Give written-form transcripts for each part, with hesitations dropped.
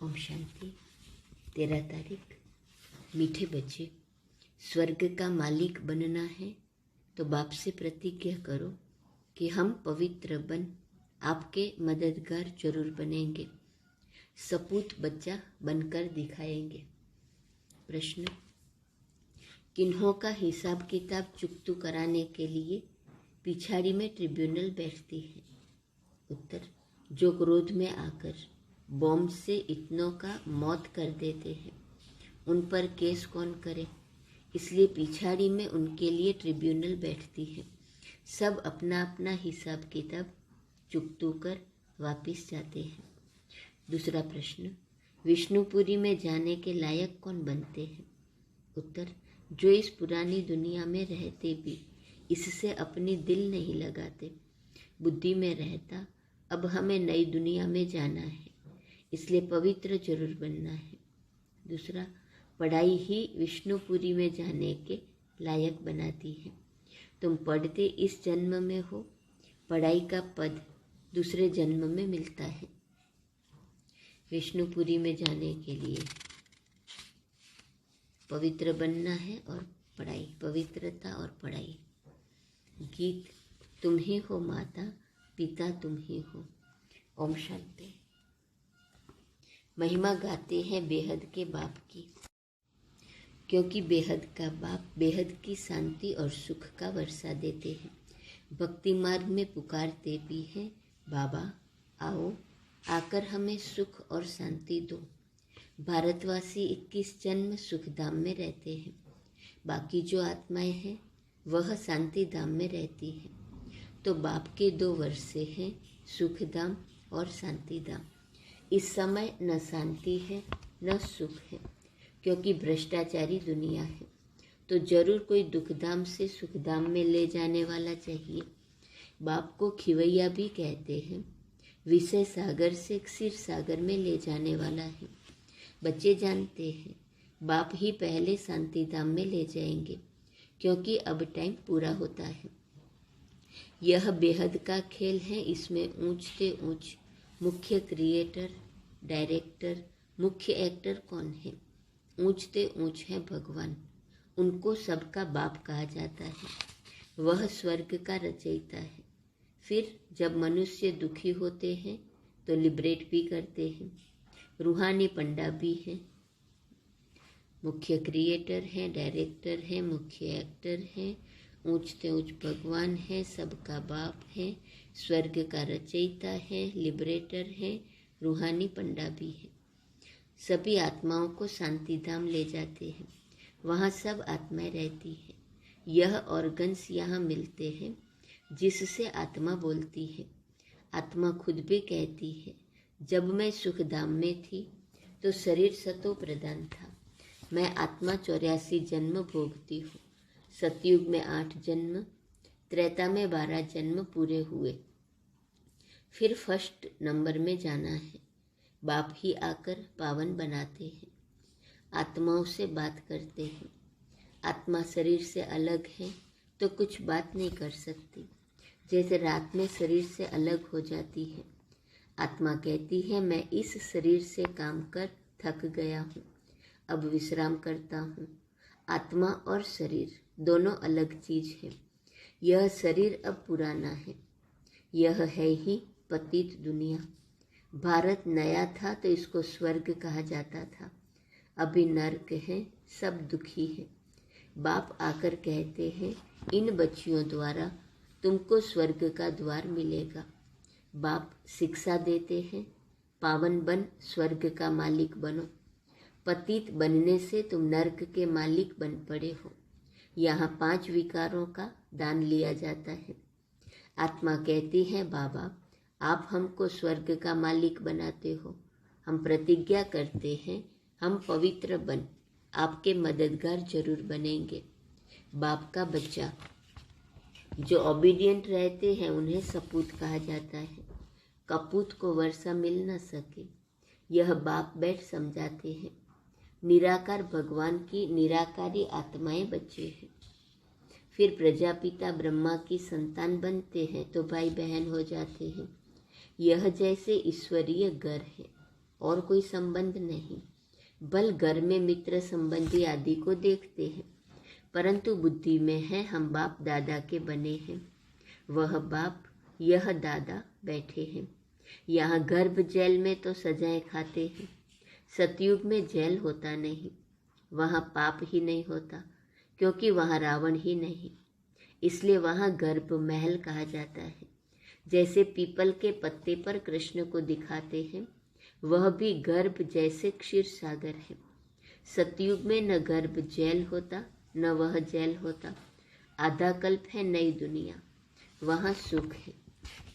ओम शांति। 13 तारीख। मीठे बच्चे, स्वर्ग का मालिक बनना है तो बाप से प्रतिज्ञा करो कि हम पवित्र बन आपके मददगार जरूर बनेंगे, सपूत बच्चा बनकर दिखाएंगे। प्रश्न: किन्हों का हिसाब किताब चुकतू कराने के लिए पिछाड़ी में ट्रिब्यूनल बैठती है? उत्तर: जो क्रोध में आकर बॉम्ब से इतनों का मौत कर देते हैं, उन पर केस कौन करे, इसलिए पिछाड़ी में उनके लिए ट्रिब्यूनल बैठती है। सब अपना अपना हिसाब किताब चुकतू कर वापिस जाते हैं। दूसरा प्रश्न: विष्णुपुरी में जाने के लायक कौन बनते हैं? उत्तर: जो इस पुरानी दुनिया में रहते भी इससे अपनी दिल नहीं लगाते, बुद्धि में रहता अब हमें नई दुनिया में जाना है, इसलिए पवित्र जरूर बनना है। दूसरा, पढ़ाई ही विष्णुपुरी में जाने के लायक बनाती है। तुम पढ़ते इस जन्म में हो, पढ़ाई का पद दूसरे जन्म में मिलता है। विष्णुपुरी में जाने के लिए पवित्र बनना है और पढ़ाई, पवित्रता और पढ़ाई। गीत: तुम ही हो माता, पिता तुम ही हो। ओम शांति। महिमा गाते हैं बेहद के बाप की, क्योंकि बेहद का बाप बेहद की शांति और सुख का वर्षा देते हैं। भक्ति मार्ग में पुकारते भी हैं, बाबा आओ आकर हमें सुख और शांति दो। भारतवासी 21 जन्म सुख धाम में रहते हैं, बाकी जो आत्माएं हैं वह शांति धाम में रहती हैं। तो बाप के 2 वर्षे हैं, सुख धाम और शांति धाम। इस समय न शांति है न सुख है, क्योंकि भ्रष्टाचारी दुनिया है। तो जरूर कोई दुखधाम से सुखधाम में ले जाने वाला चाहिए। बाप को खिवैया भी कहते हैं, विषय सागर से क्षीर सागर में ले जाने वाला है। बच्चे जानते हैं बाप ही पहले शांति धाम में ले जाएंगे, क्योंकि अब टाइम पूरा होता है। यह बेहद का खेल है, इसमें ऊंच से ऊंच मुख्य क्रिएटर, डायरेक्टर, मुख्य एक्टर कौन है? ऊंच से ऊंच है भगवान, उनको सबका बाप कहा जाता है। वह स्वर्ग का रचयिता है। फिर जब मनुष्य दुखी होते हैं तो लिबरेट भी करते हैं। रूहानी पंडा भी हैं, मुख्य क्रिएटर हैं, डायरेक्टर हैं, मुख्य एक्टर हैं, ऊंच से ऊंच भगवान है, सबका बाप है, स्वर्ग का रचयिता है, लिबरेटर है, रूहानी पंडा भी है। सभी आत्माओं को शांति धाम ले जाते हैं, वहाँ सब आत्माएं रहती है। यह ऑर्गन्स यहाँ मिलते हैं जिससे आत्मा बोलती है। आत्मा खुद भी कहती है, जब मैं सुख धाम में थी तो शरीर सतो प्रधान था। मैं आत्मा 84 जन्म भोगती हूँ। सतयुग में 8 जन्म, त्रेता में 12 जन्म पूरे हुए। फिर फर्स्ट नंबर में जाना है। बाप ही आकर पावन बनाते हैं, आत्माओं से बात करते हैं। आत्मा शरीर से अलग है तो कुछ बात नहीं कर सकती, जैसे रात में शरीर से अलग हो जाती है। आत्मा कहती है, मैं इस शरीर से काम कर थक गया हूँ, अब विश्राम करता हूँ। आत्मा और शरीर दोनों अलग चीज है। यह शरीर अब पुराना है, यह है ही पतित दुनिया। भारत नया था तो इसको स्वर्ग कहा जाता था, अभी नर्क है, सब दुखी है। बाप आकर कहते हैं, इन बच्चियों द्वारा तुमको स्वर्ग का द्वार मिलेगा। बाप शिक्षा देते हैं, पावन बन स्वर्ग का मालिक बनो। पतित बनने से तुम नर्क के मालिक बन पड़े हो। यहाँ 5 विकारों का दान लिया जाता है। आत्मा कहती है, बाबा आप हमको स्वर्ग का मालिक बनाते हो। हम प्रतिज्ञा करते हैं, हम पवित्र बन आपके मददगार जरूर बनेंगे। बाप का बच्चा जो ओबीडियंट रहते हैं उन्हें सपूत कहा जाता है। कपूत को वर्षा मिल न सके, यह बाप बैठ समझाते हैं। निराकार भगवान की निराकारी आत्माएं बच्चे हैं। फिर प्रजापिता ब्रह्मा की संतान बनते हैं तो भाई बहन हो जाते हैं। यह जैसे ईश्वरीय घर है, और कोई संबंध नहीं। बल घर में मित्र संबंधी आदि को देखते हैं, परंतु बुद्धि में है हम बाप दादा के बने हैं। वह बाप यह दादा बैठे हैं। यहाँ गर्भ जेल में तो सजाएं खाते हैं। सतयुग में जेल होता नहीं, वहाँ पाप ही नहीं होता, क्योंकि वहाँ रावण ही नहीं, इसलिए वहाँ गर्भ महल कहा जाता है। जैसे पीपल के पत्ते पर कृष्ण को दिखाते हैं, वह भी गर्भ जैसे क्षीर सागर है। सतयुग में न गर्भ जेल होता, न वह जेल होता। आधा कल्प है नई दुनिया, वहाँ सुख है।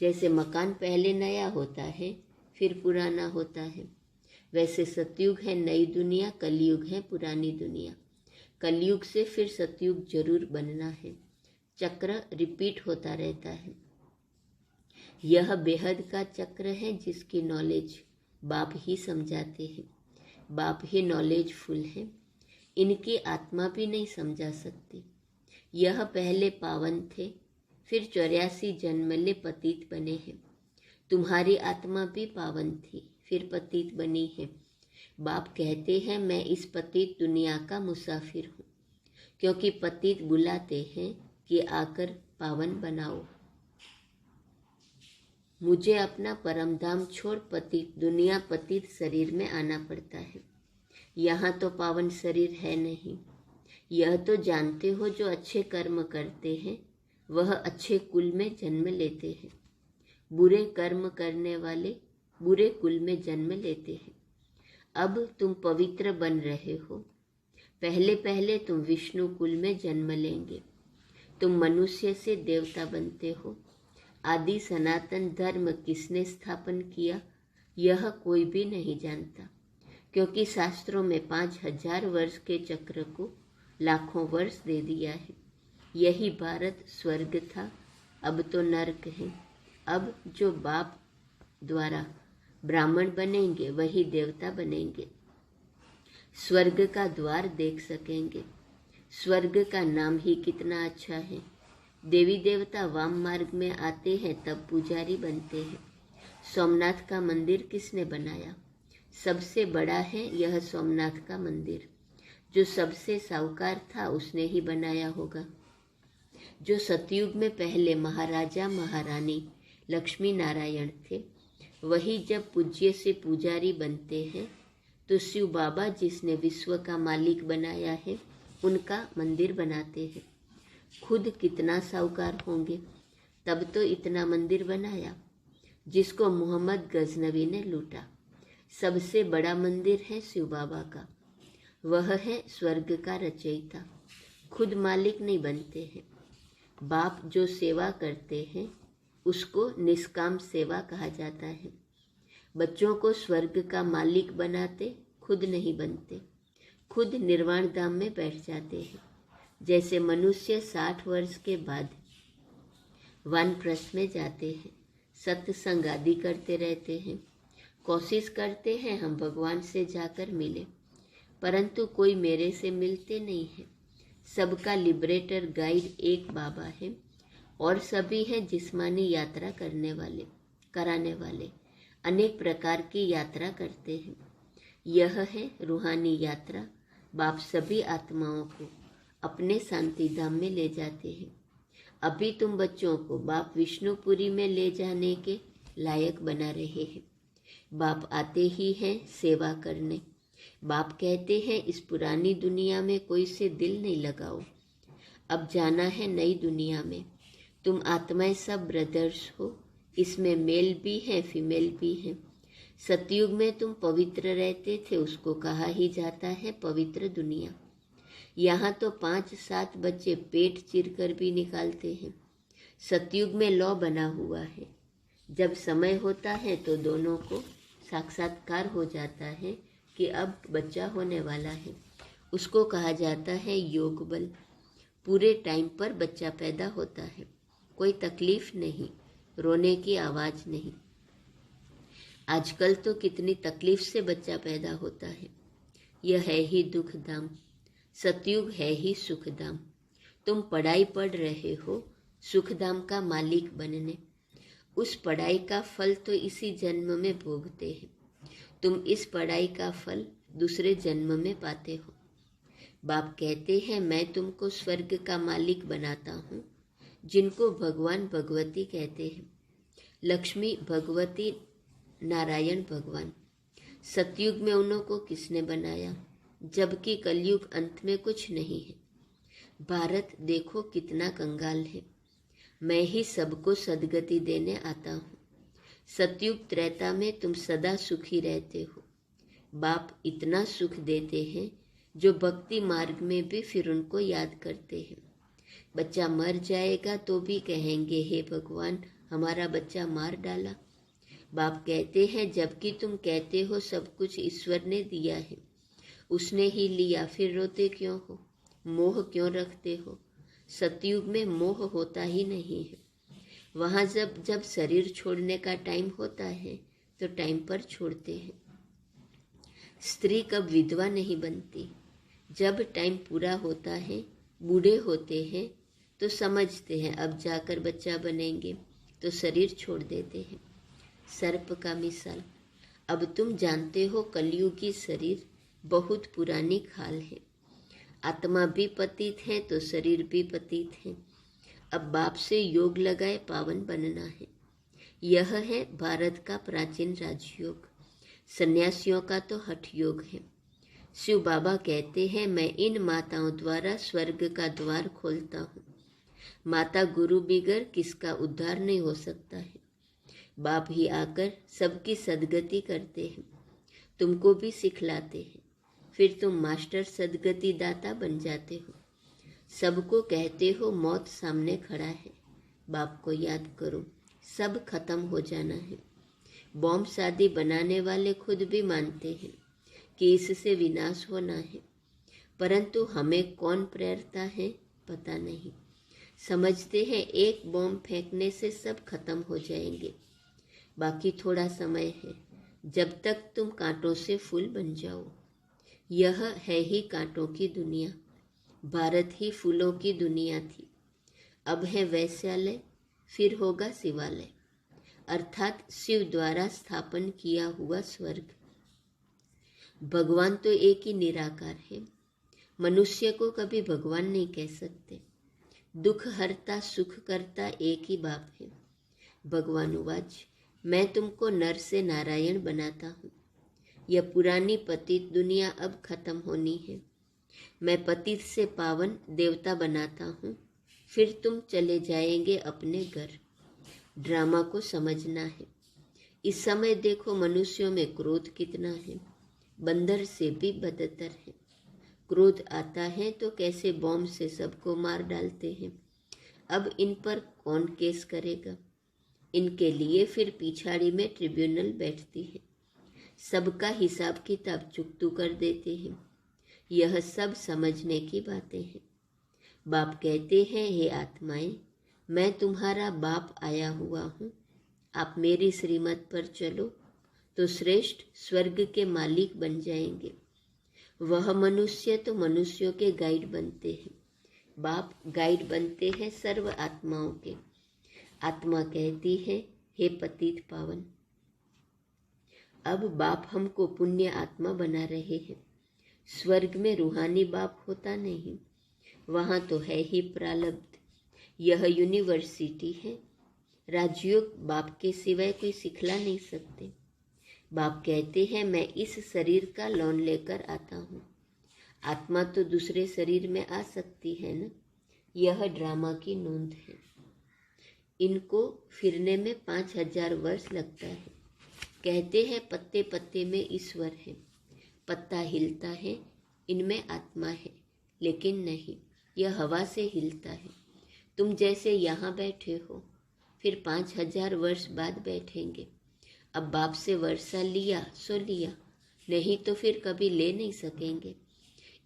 जैसे मकान पहले नया होता है, फिर पुराना होता है, वैसे सतयुग है नई दुनिया, कलयुग है पुरानी दुनिया। कलयुग से फिर सतयुग जरूर बनना है। चक्र रिपीट होता रहता है। यह बेहद का चक्र है जिसकी नॉलेज बाप ही समझाते हैं। बाप ही नॉलेजफुल है, इनकी आत्मा भी नहीं समझा सकती। यह पहले पावन थे, फिर 84 जन्म ले पतित बने हैं। तुम्हारी आत्मा भी पावन थी, फिर पतित बनी है। बाप कहते हैं मैं इस पतित दुनिया का मुसाफिर हूँ, क्योंकि पतित बुलाते हैं कि आकर पावन बनाओ। मुझे अपना परम धाम छोड़ पतित दुनिया पतित शरीर में आना पड़ता है। यहाँ तो पावन शरीर है नहीं। यह तो जानते हो जो अच्छे कर्म करते हैं वह अच्छे कुल में जन्म लेते हैं। बुरे कर्म करने वाले बुरे कुल में जन्म लेते हैं। अब तुम पवित्र बन रहे हो, पहले पहले तुम विष्णु कुल में जन्म लेंगे। तुम मनुष्य से देवता बनते हो। आदि सनातन धर्म किसने स्थापन किया यह कोई भी नहीं जानता, क्योंकि शास्त्रों में 5000 वर्ष के चक्र को लाखों वर्ष दे दिया है। यही भारत स्वर्ग था, अब तो नरक है। अब जो बाप द्वारा ब्राह्मण बनेंगे वही देवता बनेंगे, स्वर्ग का द्वार देख सकेंगे। स्वर्ग का नाम ही कितना अच्छा है। देवी देवता वाम मार्ग में आते हैं तब पुजारी बनते हैं। सोमनाथ का मंदिर किसने बनाया? सबसे बड़ा है यह सोमनाथ का मंदिर। जो सबसे साहूकार था उसने ही बनाया होगा। जो सतयुग में पहले महाराजा महारानी लक्ष्मी नारायण थे, वही जब पूज्य से पुजारी बनते हैं तो शिव बाबा जिसने विश्व का मालिक बनाया है उनका मंदिर बनाते हैं। खुद कितना साहूकार होंगे, तब तो इतना मंदिर बनाया जिसको मोहम्मद गजनवी ने लूटा। सबसे बड़ा मंदिर है शिव बाबा का, वह है स्वर्ग का रचयिता। खुद मालिक नहीं बनते हैं। बाप जो सेवा करते हैं उसको निष्काम सेवा कहा जाता है। बच्चों को स्वर्ग का मालिक बनाते, खुद नहीं बनते। खुद निर्वाण धाम में बैठ जाते हैं। जैसे मनुष्य 60 वर्ष के बाद वानप्रस्थ में जाते हैं, सत्संग आदि करते रहते हैं, कोशिश करते हैं हम भगवान से जाकर मिले, परंतु कोई मेरे से मिलते नहीं है। सबका लिबरेटर गाइड एक बाबा है और सभी हैं जिस्मानी यात्रा कराने वाले अनेक प्रकार की यात्रा करते हैं। यह है रूहानी यात्रा। बाप सभी आत्माओं को अपने शांति धाम में ले जाते हैं। अभी तुम बच्चों को बाप विष्णुपुरी में ले जाने के लायक बना रहे हैं। बाप आते ही हैं सेवा करने। बाप कहते हैं इस पुरानी दुनिया में कोई से दिल नहीं लगाओ, अब जाना है नई दुनिया में। तुम आत्माएं सब ब्रदर्स हो, इसमें मेल भी है फीमेल भी है। सतयुग में तुम पवित्र रहते थे, उसको कहा ही जाता है पवित्र दुनिया। यहाँ तो 5-7 बच्चे पेट चीरकर भी निकालते हैं। सतयुग में लॉ बना हुआ है। जब समय होता है तो दोनों को साक्षात्कार हो जाता है कि अब बच्चा होने वाला है। उसको कहा जाता है योग बल। पूरे टाइम पर बच्चा पैदा होता है, कोई तकलीफ नहीं, रोने की आवाज़ नहीं। आजकल तो कितनी तकलीफ से बच्चा पैदा होता है। यह है ही दुख धाम। सतयुग है ही सुख धाम। तुम पढ़ाई पढ़ रहे हो सुख धाम का मालिक बनने। उस पढ़ाई का फल तो इसी जन्म में भोगते हैं। तुम इस पढ़ाई का फल दूसरे जन्म में पाते हो। बाप कहते हैं मैं तुमको स्वर्ग का मालिक बनाता हूँ, जिनको भगवान भगवती कहते हैं। लक्ष्मी भगवती, नारायण भगवान। सतयुग में उन्हों को किसने बनाया, जबकि कलयुग अंत में कुछ नहीं है। भारत देखो कितना कंगाल है। मैं ही सबको सदगति देने आता हूँ। सतयुग त्रेता में तुम सदा सुखी रहते हो। बाप इतना सुख देते हैं जो भक्ति मार्ग में भी फिर उनको याद करते हैं। बच्चा मर जाएगा तो भी कहेंगे हे भगवान हमारा बच्चा मार डाला। बाप कहते हैं जबकि तुम कहते हो सब कुछ ईश्वर ने दिया है, उसने ही लिया, फिर रोते क्यों हो, मोह क्यों रखते हो। सतयुग में मोह होता ही नहीं है। वहाँ जब शरीर छोड़ने का टाइम होता है तो टाइम पर छोड़ते हैं। स्त्री कब विधवा नहीं बनती, जब टाइम पूरा होता है, बूढ़े होते हैं तो समझते हैं अब जाकर बच्चा बनेंगे तो शरीर छोड़ देते हैं। सर्प का मिसाल, अब तुम जानते हो कलयुगी शरीर बहुत पुरानी खाल है। आत्मा भी पतित है तो शरीर भी पतित है। अब बाप से योग लगाए पावन बनना है। यह है भारत का प्राचीन राजयोग। सन्यासियों का तो हठ योग है। शिव बाबा कहते हैं मैं इन माताओं द्वारा स्वर्ग का द्वार खोलता हूँ। माता गुरु बिगर किसका उद्धार नहीं हो सकता है। बाप ही आकर सबकी सदगति करते हैं, तुमको भी सिखलाते हैं, फिर तुम मास्टर सदगति दाता बन जाते हो। सबको कहते हो मौत सामने खड़ा है, बाप को याद करो सब खत्म हो जाना है। बॉम्ब शादी बनाने वाले खुद भी मानते हैं कि इससे विनाश होना है, परंतु हमें कौन प्रेरता है पता नहीं। समझते हैं एक बॉम्ब फेंकने से सब खत्म हो जाएंगे। बाकी थोड़ा समय है, जब तक तुम कांटों से फूल बन जाओ। यह है ही कांटों की दुनिया, भारत ही फूलों की दुनिया थी। अब है वैश्यालय, फिर होगा शिवालय, अर्थात शिव द्वारा स्थापन किया हुआ स्वर्ग। भगवान तो एक ही निराकार है, मनुष्य को कभी भगवान नहीं कह सकते। दुख हरता सुख करता एक ही बाप है। भगवान उवाच मैं तुमको नर से नारायण बनाता हूँ। यह पुरानी पतित दुनिया अब खत्म होनी है। मैं पतित से पावन देवता बनाता हूँ, फिर तुम चले जाएंगे अपने घर। ड्रामा को समझना है। इस समय देखो मनुष्यों में क्रोध कितना है, बंदर से भी बदतर है। क्रोध आता है तो कैसे बॉम्ब से सबको मार डालते हैं। अब इन पर कौन केस करेगा। इनके लिए फिर पिछाड़ी में ट्रिब्यूनल बैठती है, सबका हिसाब किताब चुकतू कर देते हैं। यह सब समझने की बातें हैं। बाप कहते हैं हे आत्माएं, मैं तुम्हारा बाप आया हुआ हूँ। आप मेरी श्रीमत पर चलो तो श्रेष्ठ स्वर्ग के मालिक बन जाएंगे। वह मनुष्य तो मनुष्यों के गाइड बनते हैं। बाप गाइड बनते हैं सर्व आत्माओं के। आत्मा कहती है हे पतित पावन। अब बाप हमको पुण्य आत्मा बना रहे हैं। स्वर्ग में रूहानी बाप होता नहीं, वहाँ तो है ही प्रारब्ध। यह यूनिवर्सिटी है। राजयोग बाप के सिवाय कोई सिखला नहीं सकते। बाप कहते हैं मैं इस शरीर का लोन लेकर आता हूँ। आत्मा तो दूसरे शरीर में आ सकती है ना। यह ड्रामा की नोंद है। इनको फिरने में 5000 वर्ष लगता है। कहते हैं पत्ते पत्ते में ईश्वर है, पत्ता हिलता है, इनमें आत्मा है, लेकिन नहीं, यह हवा से हिलता है। तुम जैसे यहाँ बैठे हो, फिर 5000 वर्ष बाद बैठेंगे। अब बाप से वर्षा लिया सो लिया, नहीं तो फिर कभी ले नहीं सकेंगे।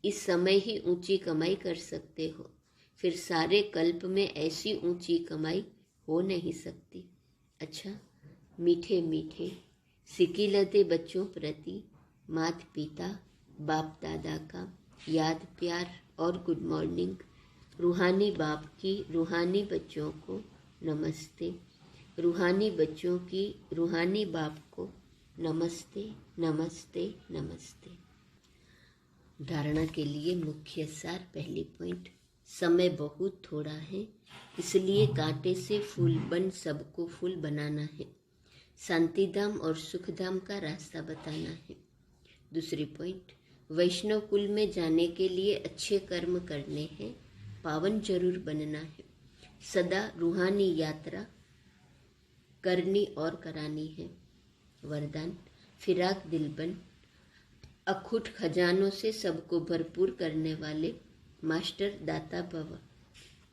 इस समय ही ऊंची कमाई कर सकते हो, फिर सारे कल्प में ऐसी ऊंची कमाई हो नहीं सकती। अच्छा, मीठे मीठे सिकिलते बच्चों प्रति माता पिता बाप दादा का याद प्यार और गुड मॉर्निंग। रूहानी बाप की रूहानी बच्चों को नमस्ते। रूहानी बच्चों की रूहानी बाप को नमस्ते नमस्ते नमस्ते। धारणा के लिए मुख्य सार। पहली पॉइंट, समय बहुत थोड़ा है, इसलिए कांटे से फूल बन सबको फूल बनाना है। शांतिधाम और सुखधाम का रास्ता बताना है। दूसरी पॉइंट, वैष्णव कुल में जाने के लिए अच्छे कर्म करने हैं, पावन जरूर बनना है। सदा रूहानी यात्रा करनी और करानी है। वरदान, फिराक दिलबन, अखूट खजानों से सबको भरपूर करने वाले मास्टर दाता भव।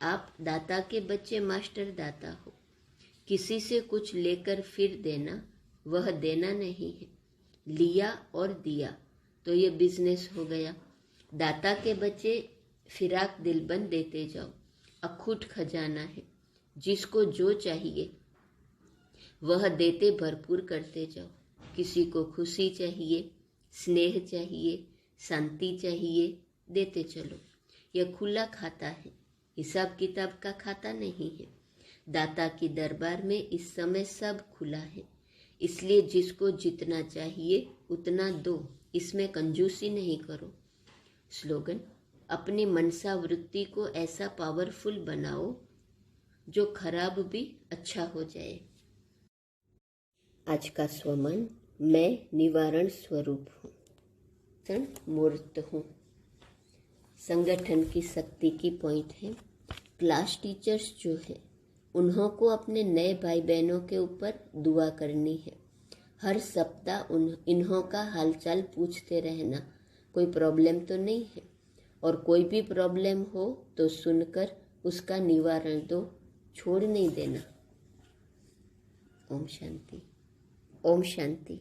आप दाता के बच्चे मास्टर दाता हो। किसी से कुछ लेकर फिर देना, वह देना नहीं है। लिया और दिया तो ये बिजनेस हो गया। दाता के बच्चे फिराक दिलबन देते जाओ। अखूट खजाना है, जिसको जो चाहिए वह देते भरपूर करते जाओ। किसी को खुशी चाहिए, स्नेह चाहिए, शांति चाहिए, देते चलो। यह खुला खाता है, हिसाब किताब का खाता नहीं है। दाता की दरबार में इस समय सब खुला है, इसलिए जिसको जितना चाहिए उतना दो, इसमें कंजूसी नहीं करो। स्लोगन, अपनी मनसा वृत्ति को ऐसा पावरफुल बनाओ जो खराब भी अच्छा हो जाए। आज का स्वमन, मैं निवारण स्वरूप हूँ, मूर्त हूँ। संगठन की शक्ति की पॉइंट है। क्लास टीचर्स जो है उन्हों को अपने नए भाई बहनों के ऊपर दुआ करनी है। हर सप्ताह इन्हों का हालचाल पूछते रहना, कोई प्रॉब्लम तो नहीं है, और कोई भी प्रॉब्लम हो तो सुनकर उसका निवारण दो, छोड़ नहीं देना। ओम शांति। ओम शांति।